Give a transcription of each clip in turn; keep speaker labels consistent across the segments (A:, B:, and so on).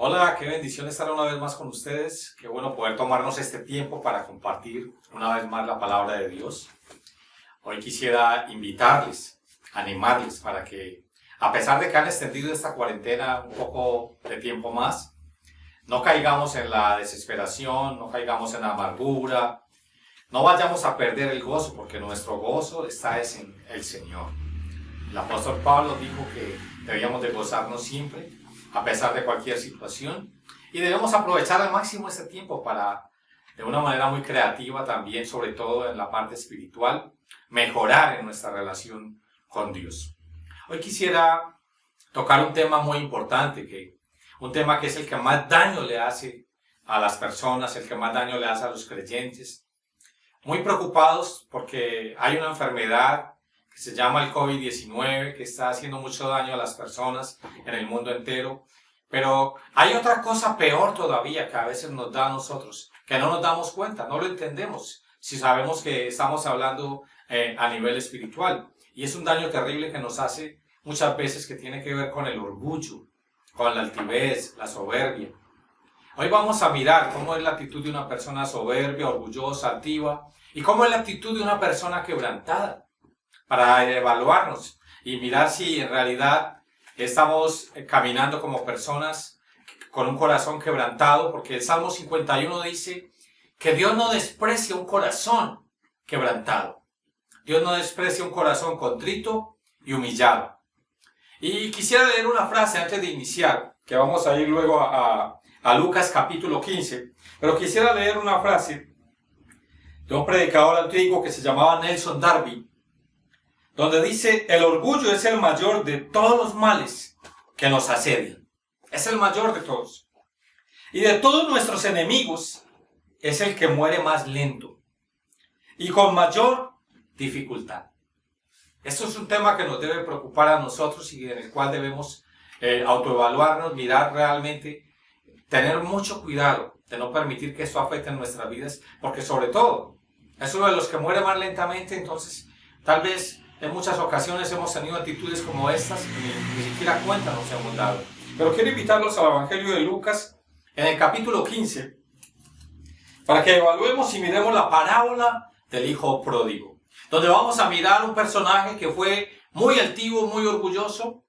A: Hola, qué bendición estar una vez más con ustedes. Qué bueno poder tomarnos este tiempo para compartir una vez más la palabra de Dios. Hoy quisiera invitarles, animarles para que, a pesar de que han extendido esta cuarentena un poco de tiempo más, no caigamos en la desesperación, no caigamos en la amargura, no vayamos a perder el gozo, porque nuestro gozo está en el Señor. El apóstol Pablo dijo que debíamos de gozarnos siempre, a pesar de cualquier situación, y debemos aprovechar al máximo este tiempo para, de una manera muy creativa también, sobre todo en la parte espiritual, mejorar en nuestra relación con Dios. Hoy quisiera tocar un tema muy importante, un tema que es el que más daño le hace a las personas, el que más daño le hace a los creyentes, muy preocupados porque hay una enfermedad que se llama el COVID-19, que está haciendo mucho daño a las personas en el mundo entero. Pero hay otra cosa peor todavía que a veces nos da a nosotros, que no nos damos cuenta, no lo entendemos, si sabemos que estamos hablando a nivel espiritual. Y es un daño terrible que nos hace muchas veces, que tiene que ver con el orgullo, con la altivez, la soberbia. Hoy vamos a mirar cómo es la actitud de una persona soberbia, orgullosa, altiva, y cómo es la actitud de una persona quebrantada, para evaluarnos y mirar si en realidad estamos caminando como personas con un corazón quebrantado, porque el Salmo 51 dice que Dios no desprecia un corazón quebrantado. Dios no desprecia un corazón contrito y humillado. Y quisiera leer una frase antes de iniciar, que vamos a ir luego a Lucas capítulo 15, pero quisiera leer una frase de un predicador antiguo que se llamaba Nelson Darby, donde dice: el orgullo es el mayor de todos los males que nos asedian. Es el mayor de todos. Y de todos nuestros enemigos es el que muere más lento y con mayor dificultad. Esto es un tema que nos debe preocupar a nosotros y en el cual debemos autoevaluarnos, mirar realmente, tener mucho cuidado de no permitir que esto afecte en nuestras vidas, porque sobre todo es uno de los que muere más lentamente. Entonces tal vez en muchas ocasiones hemos tenido actitudes como estas y ni siquiera cuenta nos hemos dado. Pero quiero invitarlos al Evangelio de Lucas, en el capítulo 15, para que evaluemos y miremos la parábola del hijo pródigo, donde vamos a mirar un personaje que fue muy altivo, muy orgulloso,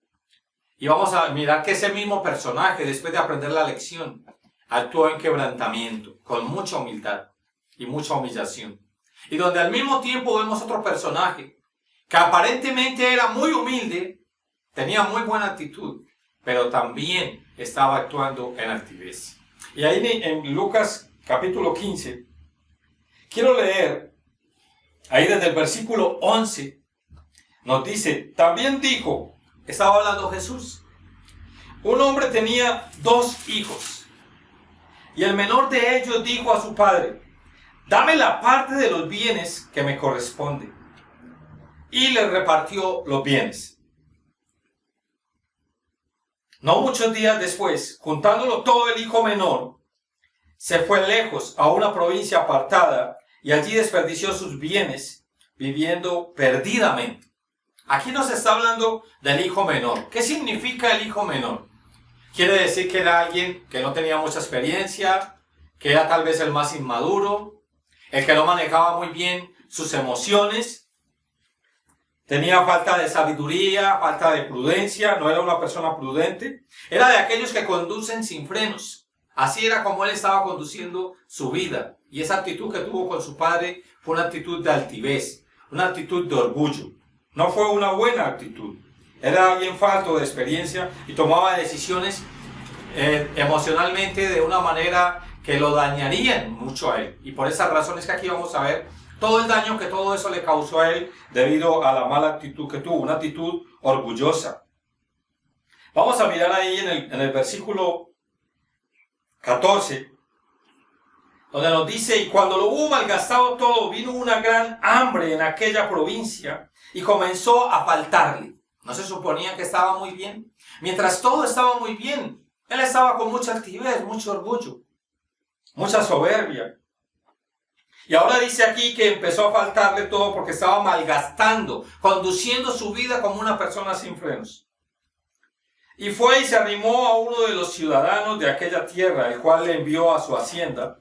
A: y vamos a mirar que ese mismo personaje, después de aprender la lección, actuó en quebrantamiento, con mucha humildad y mucha humillación. Y donde al mismo tiempo vemos otro personaje que aparentemente era muy humilde, tenía muy buena actitud, pero también estaba actuando en altivez. Y ahí en Lucas capítulo 15, quiero leer, ahí desde el versículo 11, nos dice: también dijo, estaba hablando Jesús, un hombre tenía 2 hijos, y el menor de ellos dijo a su padre: dame la parte de los bienes que me corresponde. Y le repartió los bienes. No muchos días después, juntándolo todo, el hijo menor se fue lejos a una provincia apartada y allí desperdició sus bienes viviendo perdidamente. Aquí nos está hablando del hijo menor. ¿Qué significa el hijo menor? Quiere decir que era alguien que no tenía mucha experiencia, que era tal vez el más inmaduro, el que no manejaba muy bien sus emociones. Tenía falta de sabiduría, falta de prudencia, no era una persona prudente. Era de aquellos que conducen sin frenos. Así era como él estaba conduciendo su vida. Y esa actitud que tuvo con su padre fue una actitud de altivez, una actitud de orgullo. No fue una buena actitud. Era alguien falto de experiencia y tomaba decisiones emocionalmente de una manera que lo dañarían mucho a él. Y por esas razones que aquí vamos a ver todo el daño que todo eso le causó a él debido a la mala actitud que tuvo, una actitud orgullosa. Vamos a mirar ahí en el versículo 14, donde nos dice: y cuando lo hubo malgastado todo, vino una gran hambre en aquella provincia y comenzó a faltarle. ¿No se suponía que estaba muy bien? Mientras todo estaba muy bien, él estaba con mucha altivez, mucho orgullo, mucha soberbia. Y ahora dice aquí que empezó a faltarle todo porque estaba malgastando, conduciendo su vida como una persona sin frenos.
B: Y fue y se arrimó a uno de los ciudadanos de aquella tierra, el cual le envió a su hacienda,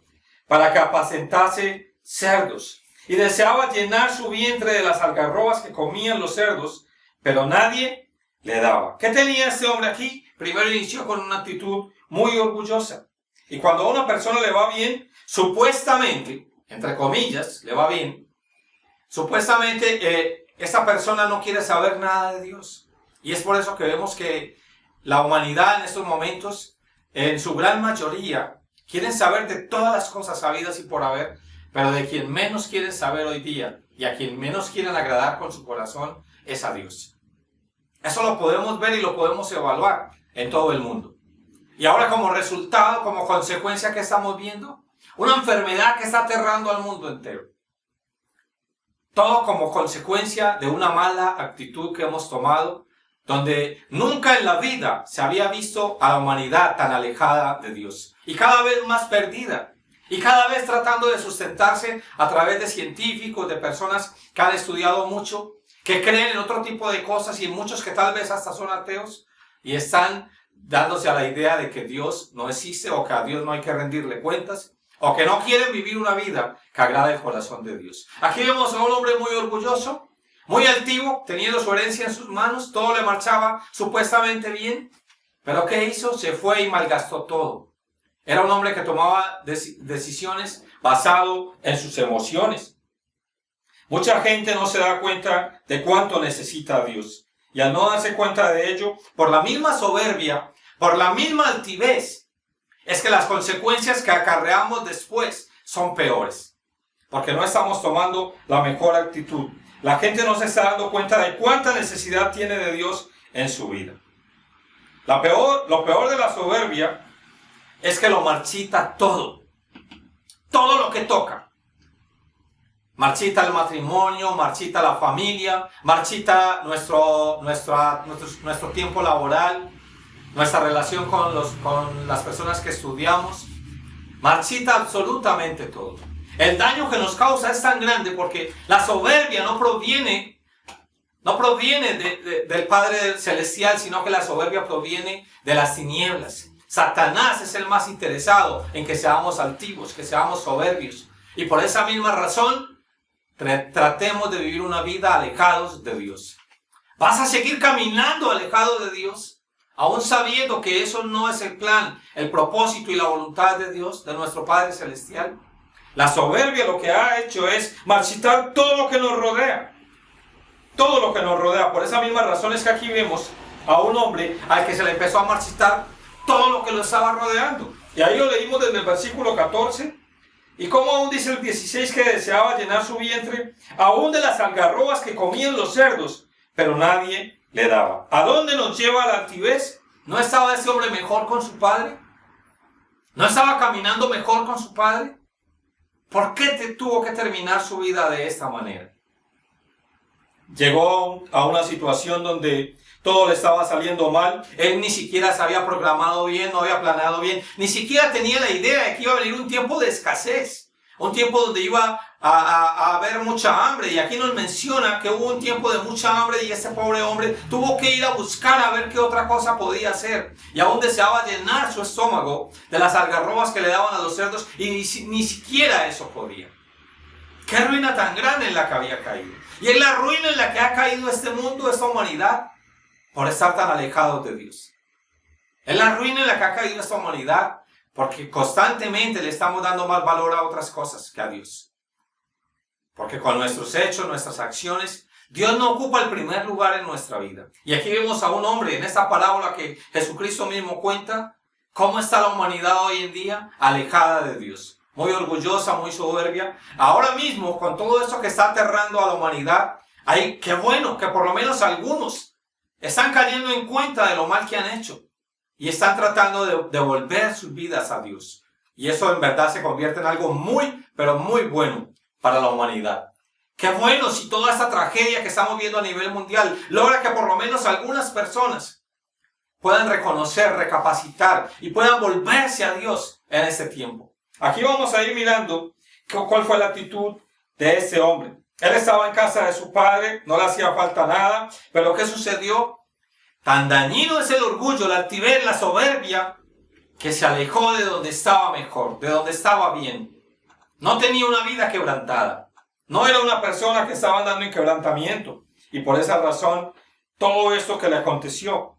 B: para que apacentase cerdos. Y deseaba llenar su vientre de las algarrobas que comían los cerdos, pero nadie le daba. ¿Qué tenía este hombre aquí? Primero inició con una actitud muy orgullosa. Y cuando a una persona le va bien, supuestamente, entre comillas, le va bien, supuestamente esa persona no quiere saber nada de Dios. Y es por eso que vemos que la humanidad en estos momentos, en su gran mayoría, quieren saber de todas las cosas habidas y por haber, pero de quien menos quieren saber hoy día y a quien menos quieren agradar con su corazón es a Dios. Eso lo podemos ver y lo podemos evaluar en todo el mundo. Y ahora como resultado, como consecuencia, ¿qué estamos viendo? Una enfermedad que está aterrando al mundo entero. Todo como consecuencia de una mala actitud que hemos tomado, donde nunca en la vida se había visto a la humanidad tan alejada de Dios y cada vez más perdida y cada vez tratando de sustentarse a través de científicos, de personas que han estudiado mucho, que creen en otro tipo de cosas y en muchos que tal vez hasta son ateos y están dándose a la idea de que Dios no existe o que a Dios no hay que rendirle cuentas o que no quieren vivir una vida que agrade el corazón de Dios. Aquí vemos a un hombre muy orgulloso, muy altivo, teniendo su herencia en sus manos, todo le marchaba supuestamente bien, pero ¿qué hizo? Se fue y malgastó todo. Era un hombre que tomaba decisiones basado en sus emociones. Mucha gente no se da cuenta de cuánto necesita a Dios. Y al no darse cuenta de ello, por la misma soberbia, por la misma altivez, es que las consecuencias que acarreamos después son peores. Porque no estamos tomando la mejor actitud. La gente no se está dando cuenta de cuánta necesidad tiene de Dios en su vida. Lo peor de la soberbia es que lo marchita todo. Todo lo que toca. Marchita el matrimonio, marchita la familia, marchita nuestro tiempo laboral, nuestra relación con las personas que estudiamos. Marchita absolutamente todo. El daño que nos causa es tan grande porque la soberbia no proviene del Padre Celestial, sino que la soberbia proviene de las tinieblas. Satanás es el más interesado en que seamos altivos, que seamos soberbios. Y por esa misma razón, tratemos de vivir una vida alejados de Dios. ¿Vas a seguir caminando alejado de Dios? Aún sabiendo que eso no es el plan, el propósito y la voluntad de Dios, de nuestro Padre Celestial. La soberbia lo que ha hecho es marchitar todo lo que nos rodea. Todo lo que nos rodea. Por esa misma razón es que aquí vemos a un hombre al que se le empezó a marchitar todo lo que lo estaba rodeando. Y ahí lo leímos desde el versículo 14. Y como aún dice el 16 que deseaba llenar su vientre, aún de las algarrobas que comían los cerdos, pero nadie le daba. ¿A dónde nos lleva la altivez? ¿No estaba ese hombre mejor con su padre? ¿No estaba caminando mejor con su padre? ¿Por qué tuvo que terminar su vida de esta manera? Llegó a una situación donde todo le estaba saliendo mal. Él ni siquiera se había programado bien, no había planeado bien. Ni siquiera tenía la idea de que iba a venir un tiempo de escasez. Un tiempo donde iba a haber mucha hambre. Y aquí nos menciona que hubo un tiempo de mucha hambre y ese pobre hombre tuvo que ir a buscar a ver qué otra cosa podía hacer. Y aún deseaba llenar su estómago de las algarrobas que le daban a los cerdos y ni siquiera eso podía. Qué ruina tan grande en la que había caído. Y es la ruina en la que ha caído este mundo, esta humanidad, por estar tan alejados de Dios. Es la ruina en la que ha caído esta humanidad porque constantemente le estamos dando más valor a otras cosas que a Dios. Porque con nuestros hechos, nuestras acciones, Dios no ocupa el primer lugar en nuestra vida. Y aquí vemos a un hombre en esta parábola que Jesucristo mismo cuenta, cómo está la humanidad hoy en día alejada de Dios. Muy orgullosa, muy soberbia. Ahora mismo, con todo esto que está aterrando a la humanidad, qué bueno que por lo menos algunos están cayendo en cuenta de lo mal que han hecho. Y están tratando de devolver sus vidas a Dios. Y eso en verdad se convierte en algo muy, pero muy bueno para la humanidad. Qué bueno si toda esta tragedia que estamos viendo a nivel mundial logra que por lo menos algunas personas puedan reconocer, recapacitar y puedan volverse a Dios en este tiempo. Aquí vamos a ir mirando cuál fue la actitud de este hombre. Él estaba en casa de su padre, no le hacía falta nada, pero ¿qué sucedió? Tan dañino es el orgullo, la altivez, la soberbia, que se alejó de donde estaba mejor, de donde estaba bien. No tenía una vida quebrantada. No era una persona que estaba andando en quebrantamiento. Y por esa razón, todo esto que le aconteció.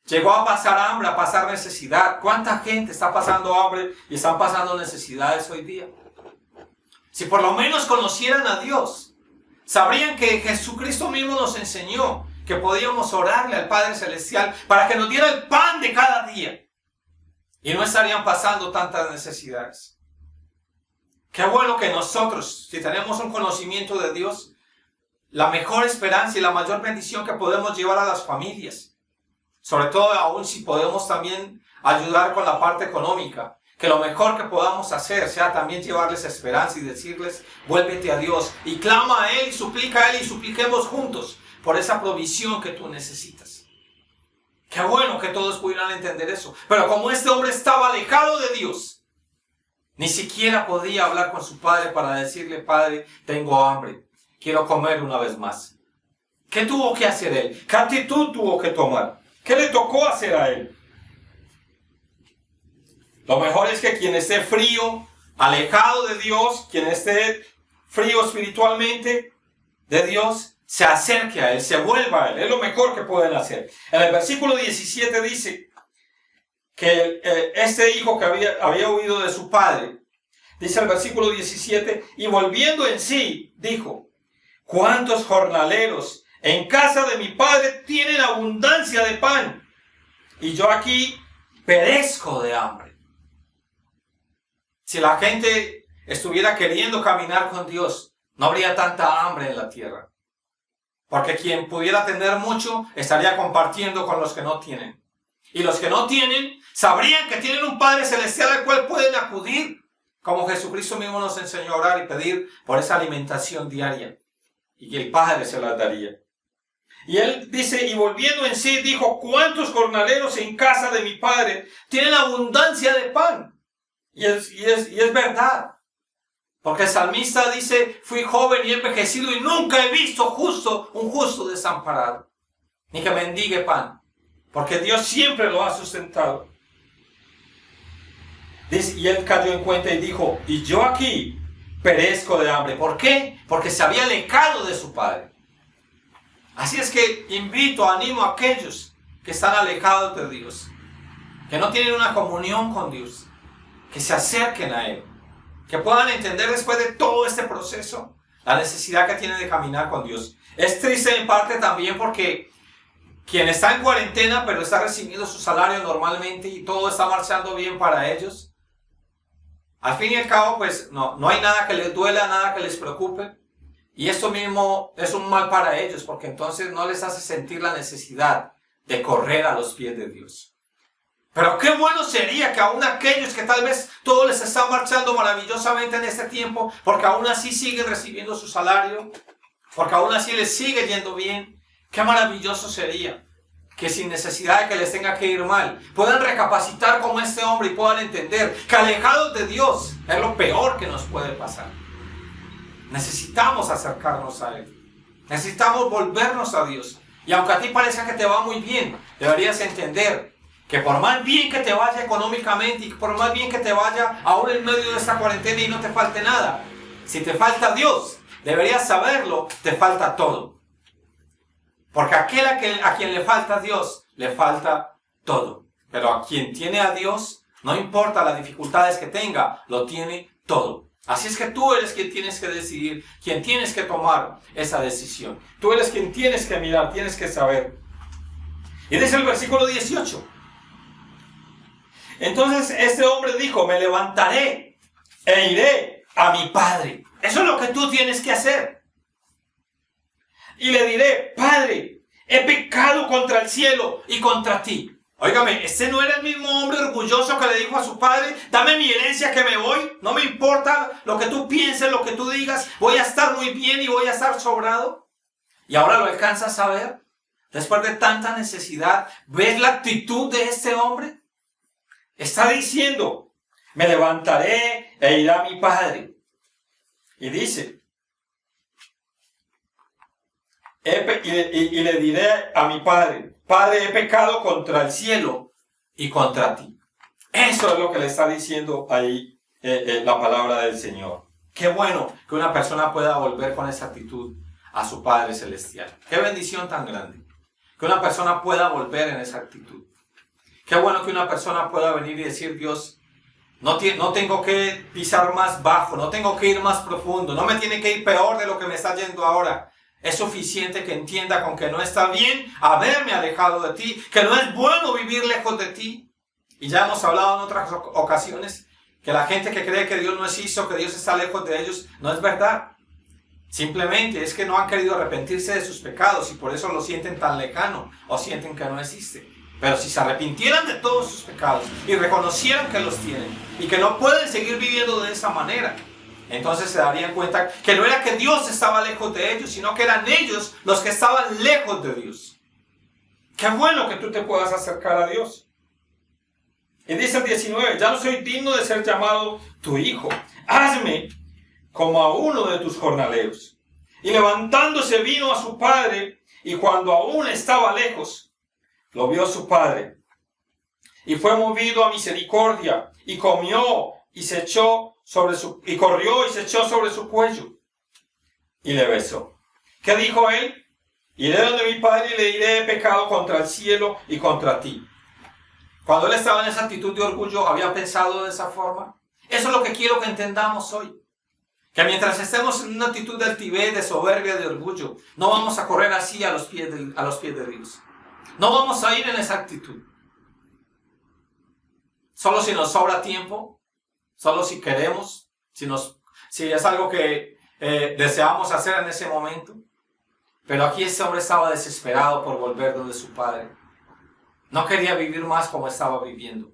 B: Llegó a pasar hambre, a pasar necesidad. ¿Cuánta gente está pasando hambre y están pasando necesidades hoy día? Si por lo menos conocieran a Dios, sabrían que Jesucristo mismo nos enseñó que podíamos orarle al Padre Celestial para que nos diera el pan de cada día. Y no estarían pasando tantas necesidades. Qué bueno que nosotros, si tenemos un conocimiento de Dios, la mejor esperanza y la mayor bendición que podemos llevar a las familias, sobre todo aún si podemos también ayudar con la parte económica, que lo mejor que podamos hacer sea también llevarles esperanza y decirles, vuélvete a Dios y clama a Él y suplica a Él y supliquemos juntos por esa provisión que tú necesitas. Qué bueno que todos pudieran entender eso. Pero como este hombre estaba alejado de Dios, ni siquiera podía hablar con su padre para decirle, Padre, tengo hambre, quiero comer una vez más. ¿Qué tuvo que hacer él? ¿Qué actitud tuvo que tomar? ¿Qué le tocó hacer a él? Lo mejor es que quien esté frío, alejado de Dios, quien esté frío espiritualmente de Dios, se acerque a Él, se vuelva a Él. Es lo mejor que pueden hacer. En el versículo 17 dice que este hijo que había huido de su padre, dice el versículo 17, y volviendo en sí, dijo, ¿cuántos jornaleros en casa de mi padre tienen abundancia de pan? Y yo aquí perezco de hambre. Si la gente estuviera queriendo caminar con Dios, no habría tanta hambre en la tierra. Porque quien pudiera tener mucho, estaría compartiendo con los que no tienen. Y los que no tienen, sabrían que tienen un Padre Celestial al cual pueden acudir. Como Jesucristo mismo nos enseñó a orar y pedir por esa alimentación diaria. Y que el Padre se la daría. Y él dice, y volviendo en sí, dijo, ¿cuántos jornaleros en casa de mi Padre tienen abundancia de pan? Y es verdad. Porque el salmista dice, fui joven y envejecido y nunca he visto un justo desamparado, ni que mendigue pan, porque Dios siempre lo ha sustentado. Dice, y él cayó en cuenta y dijo, y yo aquí perezco de hambre. ¿Por qué? Porque se había alejado de su padre. Así es que animo a aquellos que están alejados de Dios, que no tienen una comunión con Dios, que se acerquen a Él. Que puedan entender después de todo este proceso la necesidad que tienen de caminar con Dios. Es triste en parte también porque quien está en cuarentena pero está recibiendo su salario normalmente y todo está marchando bien para ellos, al fin y al cabo pues no hay nada que les duela, nada que les preocupe. Y esto mismo es un mal para ellos porque entonces no les hace sentir la necesidad de correr a los pies de Dios. Pero qué bueno sería que aún aquellos que tal vez todo les está marchando maravillosamente en este tiempo, porque aún así siguen recibiendo su salario, porque aún así les sigue yendo bien, qué maravilloso sería que sin necesidad de que les tenga que ir mal, puedan recapacitar como este hombre y puedan entender que alejados de Dios es lo peor que nos puede pasar. Necesitamos acercarnos a Él, necesitamos volvernos a Dios. Y aunque a ti parezca que te va muy bien, deberías entender que por más bien que te vaya económicamente y por más bien que te vaya aún en medio de esta cuarentena y no te falte nada, si te falta Dios, deberías saberlo, te falta todo. Porque aquel a quien le falta Dios, le falta todo. Pero a quien tiene a Dios, no importa las dificultades que tenga, lo tiene todo. Así es que tú eres quien tienes que decidir, quien tienes que tomar esa decisión. Tú eres quien tienes que mirar, tienes que saber. Y dice el versículo 18. Entonces este hombre dijo, me levantaré e iré a mi padre. Eso es lo que tú tienes que hacer. Y le diré, Padre, he pecado contra el cielo y contra ti. Óigame, ¿este no era el mismo hombre orgulloso que le dijo a su padre, dame mi herencia que me voy? No me importa lo que tú pienses, lo que tú digas, voy a estar muy bien y voy a estar sobrado. Y ahora lo alcanzas a ver, después de tanta necesidad, ¿ves la actitud de este hombre? Está diciendo, me levantaré e iré a mi padre. Y dice, y le diré a mi padre, Padre, he pecado contra el cielo y contra ti. Eso es lo que le está diciendo ahí la palabra del Señor. Qué bueno que una persona pueda volver con esa actitud a su Padre Celestial. Qué bendición tan grande. Que una persona pueda volver en esa actitud. Qué bueno que una persona pueda venir y decir, Dios, no tengo que pisar más bajo, no tengo que ir más profundo, no me tiene que ir peor de lo que me está yendo ahora. Es suficiente que entienda con que no está bien haberme alejado de ti, que no es bueno vivir lejos de ti. Y ya hemos hablado en otras ocasiones que la gente que cree que Dios no existe, que Dios está lejos de ellos, no es verdad. Simplemente es que no han querido arrepentirse de sus pecados y por eso lo sienten tan lejano o sienten que no existe. Pero si se arrepintieran de todos sus pecados y reconocieran que los tienen y que no pueden seguir viviendo de esa manera, entonces se darían cuenta que no era que Dios estaba lejos de ellos, sino que eran ellos los que estaban lejos de Dios. Qué bueno que tú te puedas acercar a Dios. Y dice el 19, ya no soy digno de ser llamado tu hijo. Hazme como a uno de tus jornaleros. Y levantándose vino a su padre, y cuando aún estaba lejos, lo vio su padre. Y fue movido a misericordia, y comió, y se echó y corrió y se echó sobre su cuello. Y le besó. ¿Qué dijo él? Iré donde mi padre y le diré, he pecado contra el cielo y contra ti. Cuando él estaba en esa actitud de orgullo, ¿había pensado de esa forma? Eso es lo que quiero que entendamos hoy. Que mientras estemos en una actitud de altivez, de soberbia, de orgullo, no vamos a correr así a los pies de Dios. No vamos a ir en esa actitud. Solo si nos sobra tiempo, solo si queremos, si es algo que deseamos hacer en ese momento. Pero aquí este hombre estaba desesperado por volver donde su padre. No quería vivir más como estaba viviendo.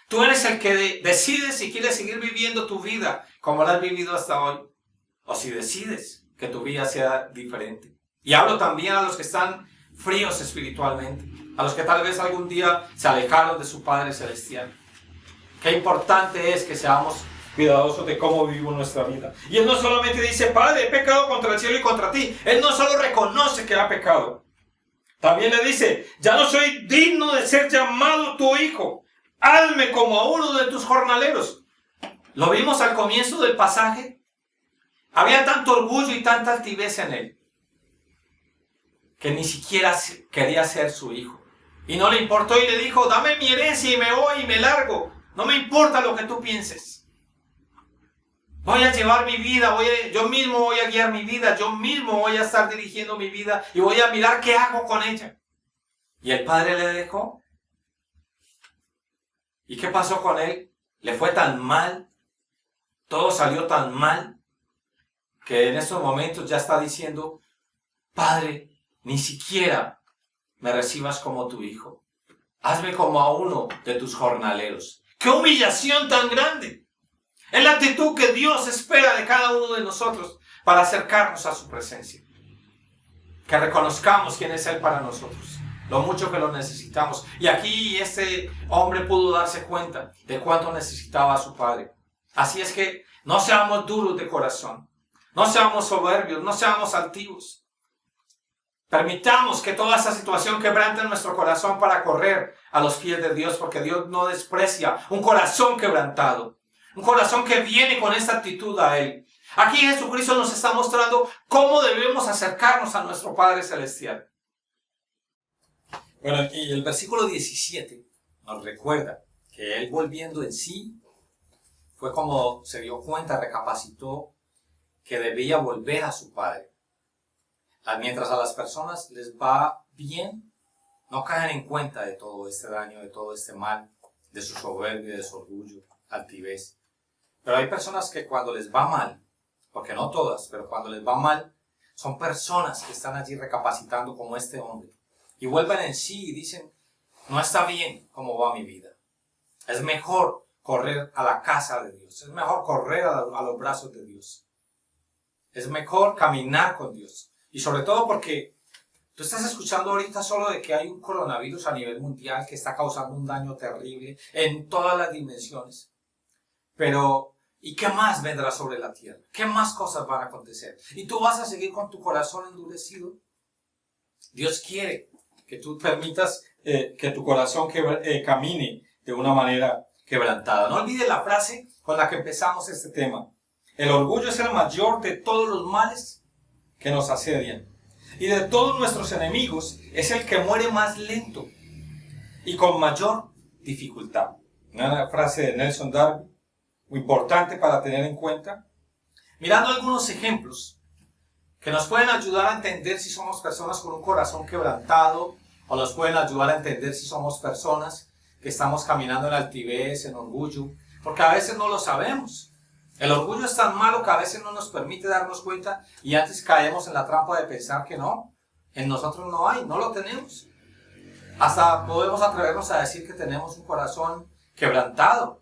B: Tú eres el que decide si quieres seguir viviendo tu vida como la has vivido hasta hoy, o si decides que tu vida sea diferente. Y hablo también a los que están fríos espiritualmente, a los que tal vez algún día se alejaron de su Padre Celestial. Qué importante es que seamos cuidadosos de cómo vivimos nuestra vida. Y él no solamente dice, Padre, he pecado contra el cielo y contra ti. Él no solo reconoce que ha pecado. También le dice, ya no soy digno de ser llamado tu hijo. Hazme como a uno de tus jornaleros. ¿Lo vimos al comienzo del pasaje? Había tanto orgullo y tanta altivez en él, que ni siquiera quería ser su hijo. Y no le importó y le dijo, dame mi herencia y me voy y me largo. No me importa lo que tú pienses. Voy a llevar mi vida, yo mismo voy a guiar mi vida, yo mismo voy a estar dirigiendo mi vida y voy a mirar qué hago con ella. Y el padre le dejó. ¿Y qué pasó con él? Le fue tan mal, todo salió tan mal, que en estos momentos ya está diciendo, Padre, ni siquiera me recibas como tu hijo. Hazme como a uno de tus jornaleros. ¡Qué humillación tan grande! Es la actitud que Dios espera de cada uno de nosotros para acercarnos a su presencia. Que reconozcamos quién es Él para nosotros, lo mucho que lo necesitamos. Y aquí este hombre pudo darse cuenta de cuánto necesitaba a su Padre. Así es que no seamos duros de corazón, no seamos soberbios, no seamos altivos. Permitamos que toda esa situación quebrante en nuestro corazón para correr a los pies de Dios, porque Dios no desprecia un corazón quebrantado. Un corazón que viene con esta actitud a Él. Aquí Jesucristo nos está mostrando cómo debemos acercarnos a nuestro Padre Celestial. Bueno, y el versículo 17 nos recuerda que Él volviendo en sí, fue como se dio cuenta, recapacitó que debía volver a su Padre. Mientras a las personas les va bien, no caen en cuenta de todo este daño, de todo este mal, de su soberbia, de su orgullo, altivez. Pero hay personas que cuando les va mal, porque no todas, pero cuando les va mal, son personas que están allí recapacitando como este hombre. Y vuelven en sí y dicen, no está bien cómo va mi vida. Es mejor correr a la casa de Dios. Es mejor correr a los brazos de Dios. Es mejor caminar con Dios. Y sobre todo porque tú estás escuchando ahorita solo de que hay un coronavirus a nivel mundial que está causando un daño terrible en todas las dimensiones. Pero, ¿y qué más vendrá sobre la tierra? ¿Qué más cosas van a acontecer? ¿Y tú vas a seguir con tu corazón endurecido? Dios quiere que tú permitas que tu corazón camine de una manera quebrantada. No olvides la frase con la que empezamos este tema. El orgullo es el mayor de todos los males que nos asedian. Y de todos nuestros enemigos es el que muere más lento y con mayor dificultad. Una frase de Nelson Darby, muy importante para tener en cuenta. Mirando algunos ejemplos que nos pueden ayudar a entender si somos personas con un corazón quebrantado, o nos pueden ayudar a entender si somos personas que estamos caminando en altivez, en orgullo, porque a veces no lo sabemos. El orgullo es tan malo que a veces no nos permite darnos cuenta y antes caemos en la trampa de pensar que no, en nosotros no hay, no lo tenemos. Hasta podemos atrevernos a decir que tenemos un corazón quebrantado,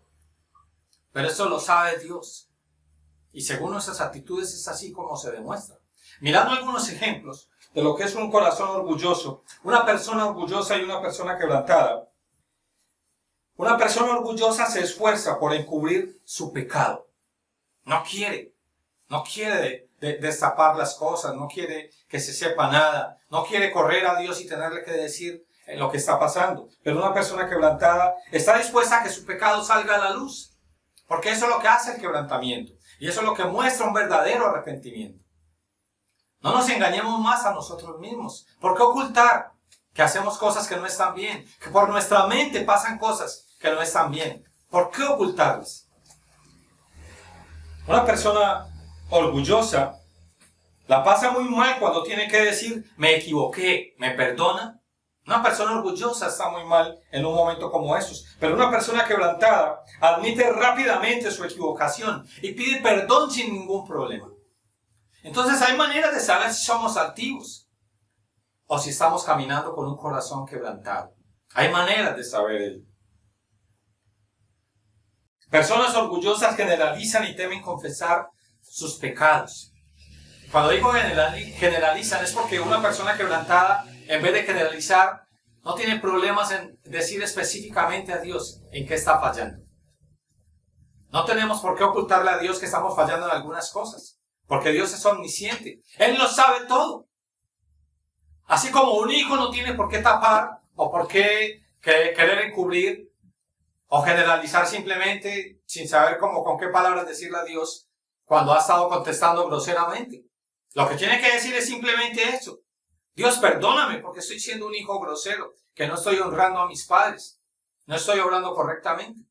B: pero eso lo sabe Dios. Y según nuestras actitudes es así como se demuestra. Mirando algunos ejemplos de lo que es un corazón orgulloso, una persona orgullosa y una persona quebrantada. Una persona orgullosa se esfuerza por encubrir su pecado. No quiere destapar las cosas, no quiere que se sepa nada, no quiere correr a Dios y tenerle que decir lo que está pasando. Pero una persona quebrantada está dispuesta a que su pecado salga a la luz, porque eso es lo que hace el quebrantamiento y eso es lo que muestra un verdadero arrepentimiento. No nos engañemos más a nosotros mismos. ¿Por qué ocultar que hacemos cosas que no están bien? Que por nuestra mente pasan cosas que no están bien. ¿Por qué ocultarlas? Una persona orgullosa la pasa muy mal cuando tiene que decir, me equivoqué, ¿me perdona? Una persona orgullosa está muy mal en un momento como esos. Pero una persona quebrantada admite rápidamente su equivocación y pide perdón sin ningún problema. Entonces hay maneras de saber si somos altivos o si estamos caminando con un corazón quebrantado. Hay maneras de saber ello. Personas orgullosas generalizan y temen confesar sus pecados. Cuando digo generalizan es porque una persona quebrantada, en vez de generalizar, no tiene problemas en decir específicamente a Dios en qué está fallando. No tenemos por qué ocultarle a Dios que estamos fallando en algunas cosas. Porque Dios es omnisciente. Él lo sabe todo. Así como un hijo no tiene por qué tapar o por qué querer encubrir o generalizar simplemente sin saber con qué palabras decirle a Dios cuando ha estado contestando groseramente. Lo que tiene que decir es simplemente eso. Dios, perdóname porque estoy siendo un hijo grosero, que no estoy honrando a mis padres, no estoy obrando correctamente.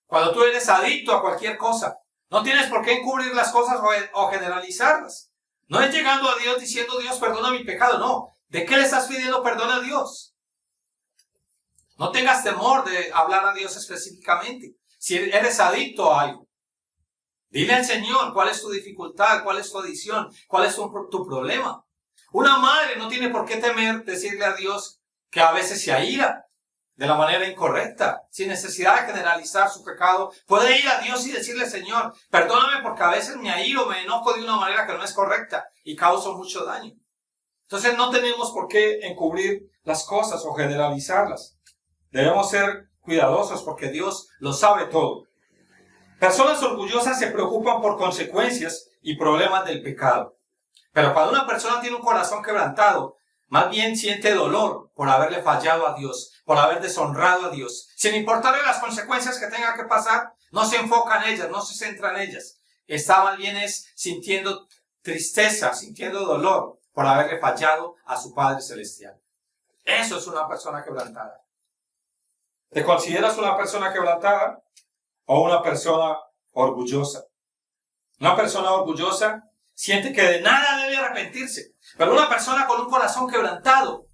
B: Cuando tú eres adicto a cualquier cosa, no tienes por qué encubrir las cosas o generalizarlas. No es llegando a Dios diciendo, Dios, perdona mi pecado. No. ¿De qué le estás pidiendo perdón a Dios? No tengas temor de hablar a Dios específicamente. Si eres adicto a algo, dile al Señor cuál es tu dificultad, cuál es tu adicción, cuál es tu problema. Una madre no tiene por qué temer decirle a Dios que a veces se aíra de la manera incorrecta, sin necesidad de generalizar su pecado. Puede ir a Dios y decirle, Señor, perdóname porque a veces me aíro, me enojo de una manera que no es correcta y causo mucho daño. Entonces no tenemos por qué encubrir las cosas o generalizarlas. Debemos ser cuidadosos porque Dios lo sabe todo. Personas orgullosas se preocupan por consecuencias y problemas del pecado. Pero cuando una persona tiene un corazón quebrantado, más bien siente dolor por haberle fallado a Dios, por haber deshonrado a Dios. Sin importarle las consecuencias que tenga que pasar, no se enfoca en ellas, no se centra en ellas. Está más bien sintiendo tristeza, sintiendo dolor por haberle fallado a su Padre Celestial. Eso es una persona quebrantada. ¿Te consideras una persona quebrantada o una persona orgullosa? Una persona orgullosa siente que de nada debe arrepentirse. Pero una persona con un corazón quebrantado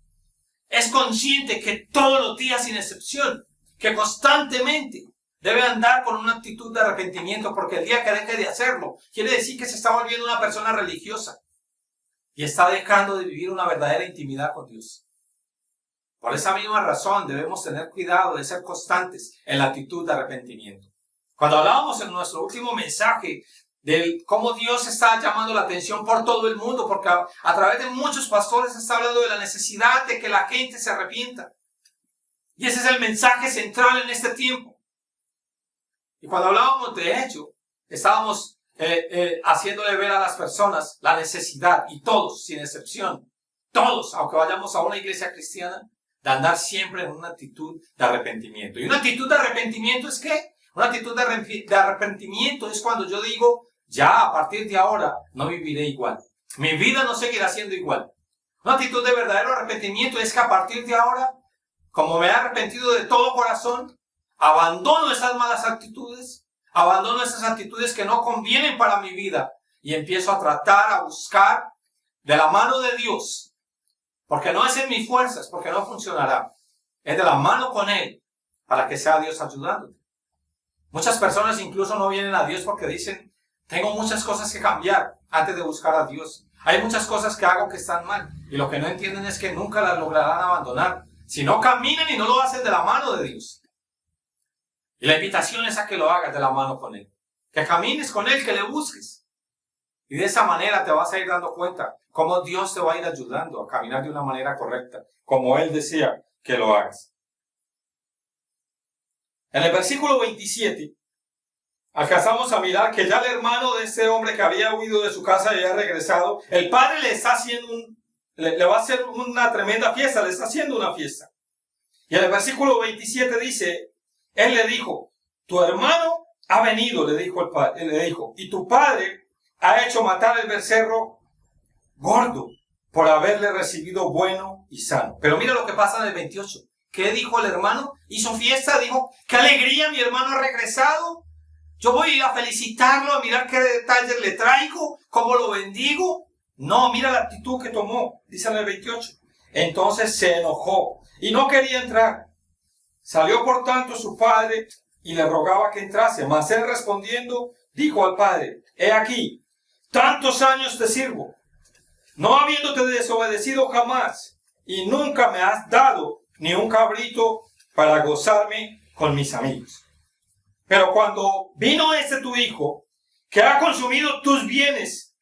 B: es consciente que todos los días sin excepción, que constantemente debe andar con una actitud de arrepentimiento, porque el día que deje de hacerlo, quiere decir que se está volviendo una persona religiosa y está dejando de vivir una verdadera intimidad con Dios. Por esa misma razón debemos tener cuidado de ser constantes en la actitud de arrepentimiento. Cuando hablábamos en nuestro último mensaje de cómo Dios está llamando la atención por todo el mundo, porque a través de muchos pastores está hablando de la necesidad de que la gente se arrepienta. Y ese es el mensaje central en este tiempo. Y cuando hablábamos de ello, estábamos haciéndole ver a las personas la necesidad, y todos, sin excepción, todos, aunque vayamos a una iglesia cristiana, de andar siempre en una actitud de arrepentimiento. Y una actitud de arrepentimiento es ¿qué? Una actitud de arrepentimiento es cuando yo digo, ya a partir de ahora no viviré igual. Mi vida no seguirá siendo igual. Una actitud de verdadero arrepentimiento es que a partir de ahora, como me he arrepentido de todo corazón, abandono esas malas actitudes, abandono esas actitudes que no convienen para mi vida y empiezo a tratar, a buscar de la mano de Dios. Porque no es en mis fuerzas, porque no funcionará. Es de la mano con Él, para que sea Dios ayudándote. Muchas personas incluso no vienen a Dios porque dicen, tengo muchas cosas que cambiar antes de buscar a Dios. Hay muchas cosas que hago que están mal. Y lo que no entienden es que nunca las lograrán abandonar. Si no caminan y no lo hacen de la mano de Dios. Y la invitación es a que lo hagas de la mano con Él. Que camines con Él, que le busques. Y de esa manera te vas a ir dando cuenta cómo Dios te va a ir ayudando a caminar de una manera correcta, como Él decía que lo hagas. En el versículo 27, alcanzamos a mirar que ya el hermano de este hombre que había huido de su casa y había regresado, el padre le está haciendo le va a hacer una tremenda fiesta, le está haciendo una fiesta. Y en el versículo 27 dice, él le dijo, tu hermano ha venido, le dijo el padre, le dijo, y tu padre ha hecho matar el becerro gordo por haberle recibido bueno y sano. Pero mira lo que pasa en el 28. ¿Qué dijo el hermano? Hizo fiesta, dijo, qué alegría, mi hermano ha regresado. Yo voy a ir a felicitarlo, a mirar qué detalles le traigo, cómo lo bendigo. No, mira la actitud que tomó, dice en el 28. Entonces se enojó y no quería entrar. Salió por tanto su padre y le rogaba que entrase. Mas él respondiendo, dijo al padre, he aquí, tantos años te sirvo, no habiéndote desobedecido jamás, y nunca me has dado ni un cabrito para gozarme con mis amigos. Pero cuando vino este tu hijo, que ha consumido tus bienes,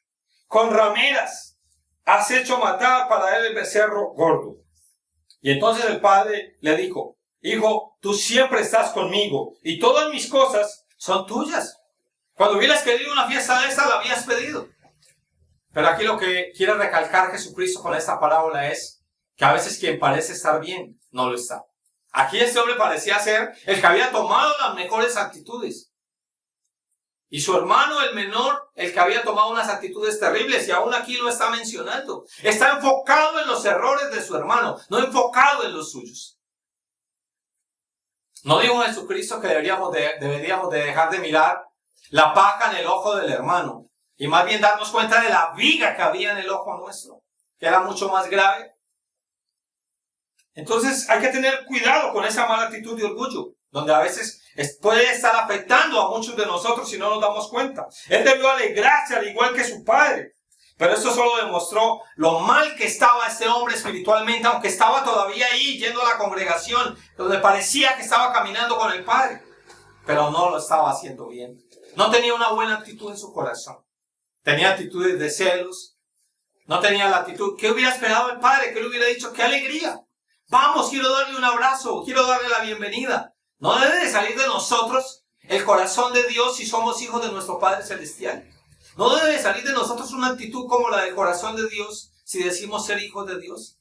B: con rameras has hecho matar para él el becerro gordo. Y entonces el padre le dijo, hijo, tú siempre estás conmigo, y todas mis cosas son tuyas. Cuando hubieras querido una fiesta de esta, la habías pedido. Pero aquí lo que quiere recalcar Jesucristo con esta parábola es que a veces quien parece estar bien, no lo está. Aquí este hombre parecía ser el que había tomado las mejores actitudes. Y su hermano, el menor, el que había tomado unas actitudes terribles, y aún aquí lo está mencionando. Está enfocado en los errores de su hermano, no enfocado en los suyos. ¿No dijo Jesucristo que deberíamos de dejar de mirar la paja en el ojo del hermano y más bien darnos cuenta de la viga que había en el ojo nuestro, que era mucho más grave? Entonces hay que tener cuidado con esa mala actitud de orgullo, donde a veces puede estar afectando a muchos de nosotros si no nos damos cuenta. Él debió alegrarse al igual que su padre, pero esto solo demostró lo mal que estaba este hombre espiritualmente, aunque estaba todavía ahí yendo a la congregación, donde parecía que estaba caminando con el padre, pero no lo estaba haciendo bien. No tenía una buena actitud en su corazón. Tenía actitudes de celos. No tenía la actitud. ¿Qué hubiera esperado el padre? ¿Qué le hubiera dicho? ¡Qué alegría! Vamos, quiero darle un abrazo. Quiero darle la bienvenida. No debe de salir de nosotros el corazón de Dios si somos hijos de nuestro Padre Celestial. No debe de salir de nosotros una actitud como la del corazón de Dios si decimos ser hijos de Dios.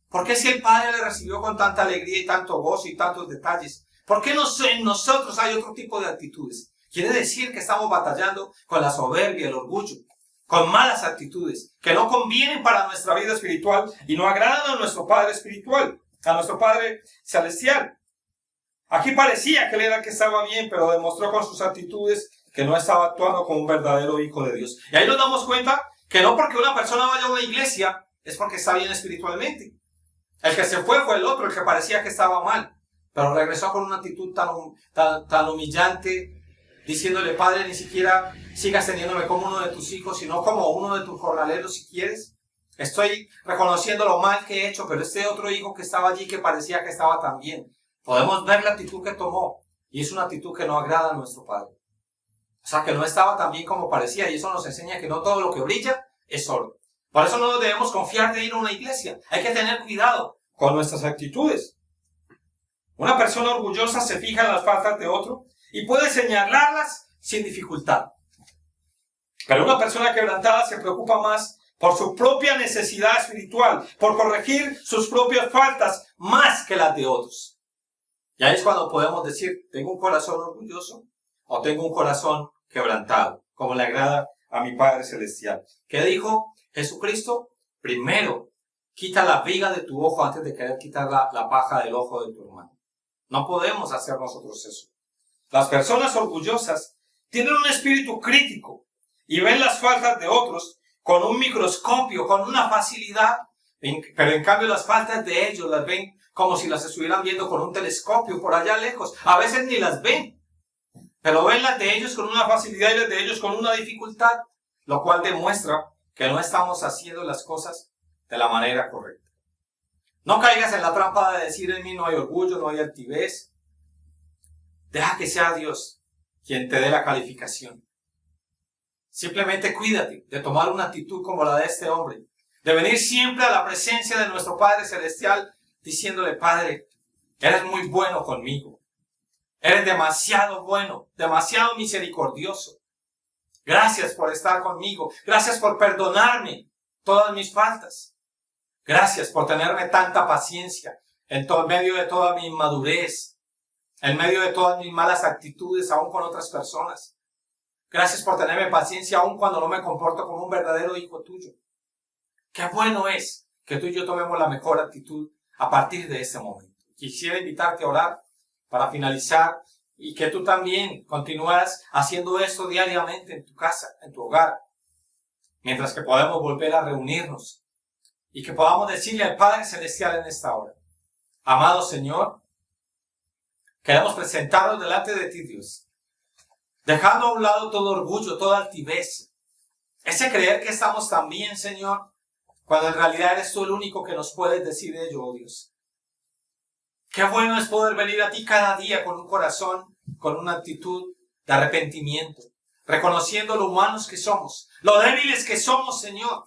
B: ¿Por qué si el Padre le recibió con tanta alegría y tanto gozo y tantos detalles? ¿Por qué en nosotros hay otro tipo de actitudes? Quiere decir que estamos batallando con la soberbia, el orgullo, con malas actitudes que no convienen para nuestra vida espiritual y no agradan a nuestro Padre espiritual, a nuestro Padre Celestial. Aquí parecía que él era el que estaba bien, pero demostró con sus actitudes que no estaba actuando como un verdadero hijo de Dios. Y ahí nos damos cuenta que no porque una persona vaya a una iglesia es porque está bien espiritualmente. El que se fue el otro, el que parecía que estaba mal, pero regresó con una actitud tan humillante, diciéndole, Padre, ni siquiera sigas teniéndome como uno de tus hijos, sino como uno de tus jornaleros si quieres. Estoy reconociendo lo mal que he hecho, pero este otro hijo que estaba allí que parecía que estaba tan bien. Podemos ver la actitud que tomó, y es una actitud que no agrada a nuestro Padre. O sea, que no estaba tan bien como parecía, y eso nos enseña que no todo lo que brilla es oro. Por eso no debemos confiar de ir a una iglesia. Hay que tener cuidado con nuestras actitudes. Una persona orgullosa se fija en las faltas de otro y puede señalarlas sin dificultad. Pero una persona quebrantada se preocupa más por su propia necesidad espiritual, por corregir sus propias faltas más que las de otros. Y ahí es cuando podemos decir, ¿tengo un corazón orgulloso o tengo un corazón quebrantado? Como le agrada a mi Padre Celestial. ¿Qué dijo Jesucristo? Primero, quita la viga de tu ojo antes de querer quitar la paja del ojo de tu hermano. No podemos hacer nosotros eso. Las personas orgullosas tienen un espíritu crítico y ven las faltas de otros con un microscopio, con una facilidad, pero en cambio las faltas de ellos las ven como si las estuvieran viendo con un telescopio por allá lejos. A veces ni las ven, pero ven las de ellos con una facilidad y las de ellos con una dificultad, lo cual demuestra que no estamos haciendo las cosas de la manera correcta. No caigas en la trampa de decir en mí no hay orgullo, no hay altivez. Deja que sea Dios quien te dé la calificación. Simplemente cuídate de tomar una actitud como la de este hombre, de venir siempre a la presencia de nuestro Padre Celestial diciéndole, Padre, eres muy bueno conmigo. Eres demasiado bueno, demasiado misericordioso. Gracias por estar conmigo. Gracias por perdonarme todas mis faltas. Gracias por tenerme tanta paciencia en medio de toda mi inmadurez, en medio de todas mis malas actitudes, aún con otras personas. Gracias por tenerme paciencia aún cuando no me comporto como un verdadero hijo tuyo. Qué bueno es que tú y yo tomemos la mejor actitud a partir de este momento. Quisiera invitarte a orar para finalizar y que tú también continúes haciendo esto diariamente en tu casa, en tu hogar, mientras que podemos volver a reunirnos y que podamos decirle al Padre Celestial en esta hora, amado Señor, queremos presentarnos delante de ti, Dios, dejando a un lado todo orgullo, toda altivez, ese creer que estamos tan bien, Señor, cuando en realidad eres tú el único que nos puedes decir ello, oh Dios. Qué bueno es poder venir a ti cada día con un corazón, con una actitud de arrepentimiento, reconociendo lo humanos que somos, lo débiles que somos, Señor,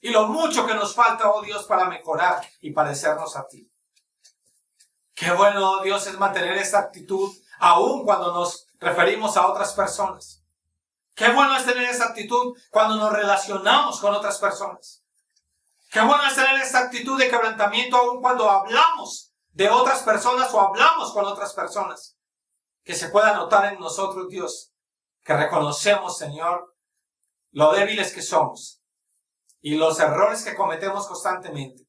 B: y lo mucho que nos falta, oh Dios, para mejorar y parecernos a ti. Qué bueno, oh Dios, es mantener esta actitud aún cuando nos referimos a otras personas. Qué bueno es tener esta actitud cuando nos relacionamos con otras personas. Qué bueno es tener esta actitud de quebrantamiento aún cuando hablamos de otras personas o hablamos con otras personas. Que se pueda notar en nosotros, Dios, que reconocemos, Señor, lo débiles que somos y los errores que cometemos constantemente.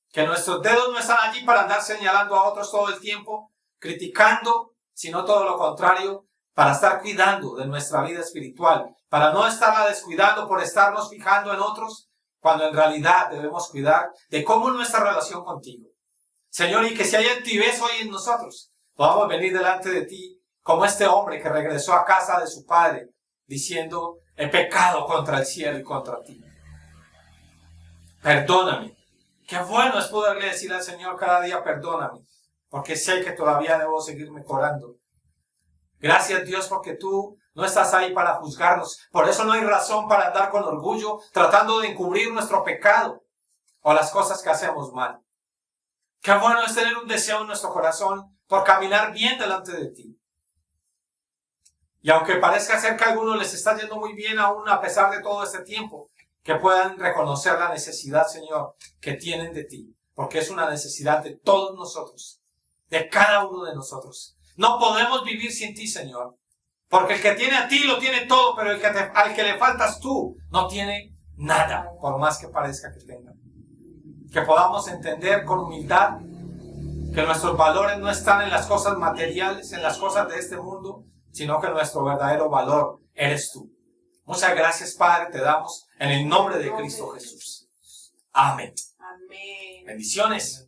B: Que nuestros dedos no están allí para andar señalando a otros todo el tiempo, criticando, sino todo lo contrario, para estar cuidando de nuestra vida espiritual, para no estarla descuidando por estarnos fijando en otros, cuando en realidad debemos cuidar de cómo es nuestra relación contigo. Señor, y que si hay altivez hoy en nosotros, podamos venir delante de ti como este hombre que regresó a casa de su padre, diciendo, he pecado contra el cielo y contra ti. Perdóname. Qué bueno es poderle decir al Señor cada día, perdóname, porque sé que todavía debo seguir mejorando. Gracias, Dios, porque tú no estás ahí para juzgarnos. Por eso no hay razón para andar con orgullo, tratando de encubrir nuestro pecado o las cosas que hacemos mal. Qué bueno es tener un deseo en nuestro corazón por caminar bien delante de ti. Y aunque parezca ser que a algunos les está yendo muy bien aún a pesar de todo este tiempo, que puedan reconocer la necesidad, Señor, que tienen de ti. Porque es una necesidad de todos nosotros, de cada uno de nosotros. No podemos vivir sin ti, Señor. Porque el que tiene a ti lo tiene todo, pero al que le faltas tú no tiene nada, por más que parezca que tenga. Que podamos entender con humildad que nuestros valores no están en las cosas materiales, en las cosas de este mundo, sino que nuestro verdadero valor eres tú. Muchas gracias, Padre, te damos en el nombre de Cristo Jesús. Amén.
C: Amén.
B: Bendiciones.